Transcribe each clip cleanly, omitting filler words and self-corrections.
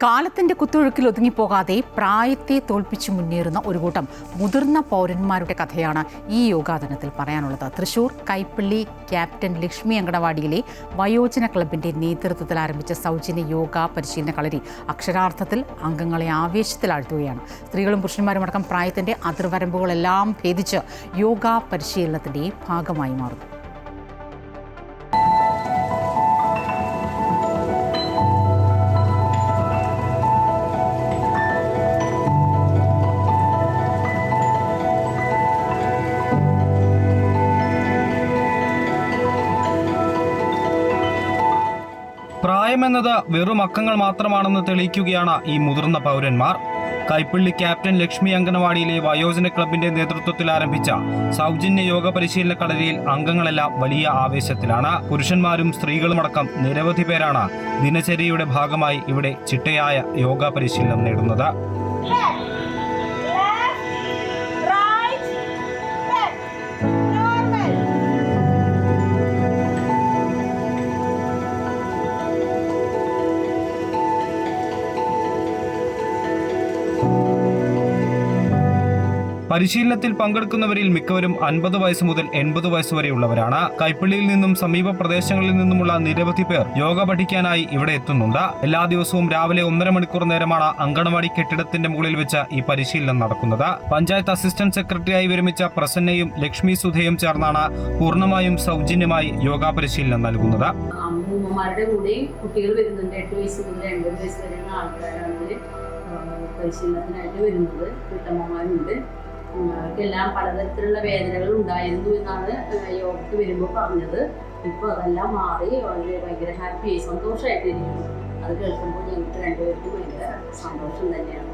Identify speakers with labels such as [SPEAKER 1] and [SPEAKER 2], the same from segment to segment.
[SPEAKER 1] കാലത്തിന്റെ കുത്തൊഴുക്കിൽ ഒതുങ്ങിപ്പോകാതെ പ്രായത്തെ തോൽപ്പിച്ചു മുന്നേറുന്ന ഒരു കൂട്ടം മുതിർന്ന പൗരന്മാരുടെ കഥയാണ് ഈ യോഗാദിനത്തിൽ പറയാനുള്ളത്. തൃശൂർ കൈപ്പള്ളി ക്യാപ്റ്റൻ ലക്ഷ്മി അങ്കണവാടിയിലെ വയോജന ക്ലബിന്റെ നേതൃത്വത്തിൽ ആരംഭിച്ച സൗജന്യ യോഗ പരിശീലന കളരി അക്ഷരാർത്ഥത്തിൽ അംഗങ്ങളെ ആവേശത്തിലാഴ്ത്തുകയാണ്. സ്ത്രീകളും പുരുഷന്മാരും അടക്കം പ്രായത്തിന്റെ അതിർവരമ്പുകളെല്ലാം ഭേദിച്ച് യോഗ പരിശീലനത്തിന്റെ ഭാഗമായി മാറുന്നു.
[SPEAKER 2] പ്രായമെന്നത് വെറും അക്കങ്ങൾ മാത്രമാണെന്ന് തെളിയിക്കുകയാണ് ഈ മുതിർന്ന പൗരന്മാർ. കൈപ്പള്ളി ക്യാപ്റ്റൻ ലക്ഷ്മി അങ്കണവാടിയിലെ വയോജന ക്ലബിന്റെ നേതൃത്വത്തിൽ ആരംഭിച്ച സൗജന്യ യോഗ പരിശീലന കളരിയിൽ അംഗങ്ങളെല്ലാം വലിയ ആവേശത്തിലാണ്. പുരുഷന്മാരും സ്ത്രീകളുമടക്കം നിരവധി പേരാണ് ദിനചര്യയുടെ ഭാഗമായി ഇവിടെ ചിട്ടയായ യോഗ പരിശീലനം നേടുന്നത്. പരിശീലനത്തിൽ പങ്കെടുക്കുന്നവരിൽ മിക്കവരും 50 വയസ്സ് മുതൽ 80 വയസ്സ് വരെയുള്ളവരാണ്. കൈപ്പള്ളിയിൽ നിന്നും സമീപ പ്രദേശങ്ങളിൽ നിന്നുമുള്ള നിരവധി പേർ യോഗ പഠിക്കാനായി ഇവിടെ എത്തുന്നുണ്ട്. എല്ലാ ദിവസവും രാവിലെ 1.5 മണിക്കൂർ നേരമാണ് അങ്കണവാടി കെട്ടിടത്തിന്റെ മുകളിൽ വെച്ച് ഈ പരിശീലനം നടക്കുന്നത്. പഞ്ചായത്ത് അസിസ്റ്റന്റ് സെക്രട്ടറിയായി വിരമിച്ച പ്രസന്നയും ലക്ഷ്മി സുധയും ചേർന്നാണ് പൂർണ്ണമായും സൗജന്യമായി യോഗ പരിശീലനം നൽകുന്നത്.
[SPEAKER 3] അമ്മൂമ്മമാരുടെ കൂടെയും കുട്ടികൾ വരുന്നുണ്ട്. 8 വയസ്സ് മുതൽ 80 വയസ്സ് വരെയുള്ള ആൾക്കാരാണ് പരിശീലനത്തിനായിട്ട് വരുന്നത്. വീട്ടമ്മമാരുണ്ട്. അവർക്കെല്ലാം പലതരത്തിലുള്ള വേദനകൾ ഉണ്ടായിരുന്നു എന്നാണ് യോഗയ്ക്ക് വരുമ്പോൾ പറഞ്ഞത്. ഇപ്പോൾ അതെല്ലാം മാറി വളരെ ഭയങ്കര ഹാപ്പിയായി സന്തോഷമായിട്ടിരിക്കുന്നു. അത് കേൾക്കുമ്പോൾ ഞങ്ങൾക്ക് രണ്ടുപേർക്കും ഭയങ്കര സന്തോഷം തന്നെയാണ്.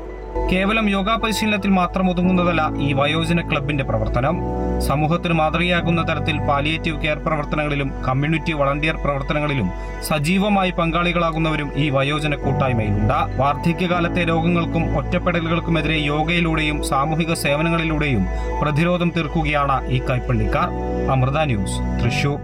[SPEAKER 2] കേവലം യോഗ പരിശീലനത്തിൽ മാത്രം ഒതുങ്ങുന്നതല്ല ഈ വയോജന ക്ലബിന്റെ പ്രവർത്തനം. സമൂഹത്തിന് മാതൃകയാകുന്ന തരത്തിൽ പാലിയേറ്റീവ് കെയർ പ്രവർത്തനങ്ങളിലും കമ്മ്യൂണിറ്റി വളണ്ടിയർ പ്രവർത്തനങ്ങളിലും സജീവമായി പങ്കാളികളാകുന്നവരും ഈ വയോജന കൂട്ടായ്മയിലുണ്ട്. വാർദ്ധക്യകാലത്തെ രോഗങ്ങൾക്കും ഒറ്റപ്പെടലുകൾക്കുമെതിരെ യോഗയിലൂടെയും സാമൂഹിക സേവനങ്ങളിലൂടെയും പ്രതിരോധം തീർക്കുകയാണ് ഈ കൈപ്പള്ളിക്കാർ. അമൃത ന്യൂസ്, തൃശൂർ.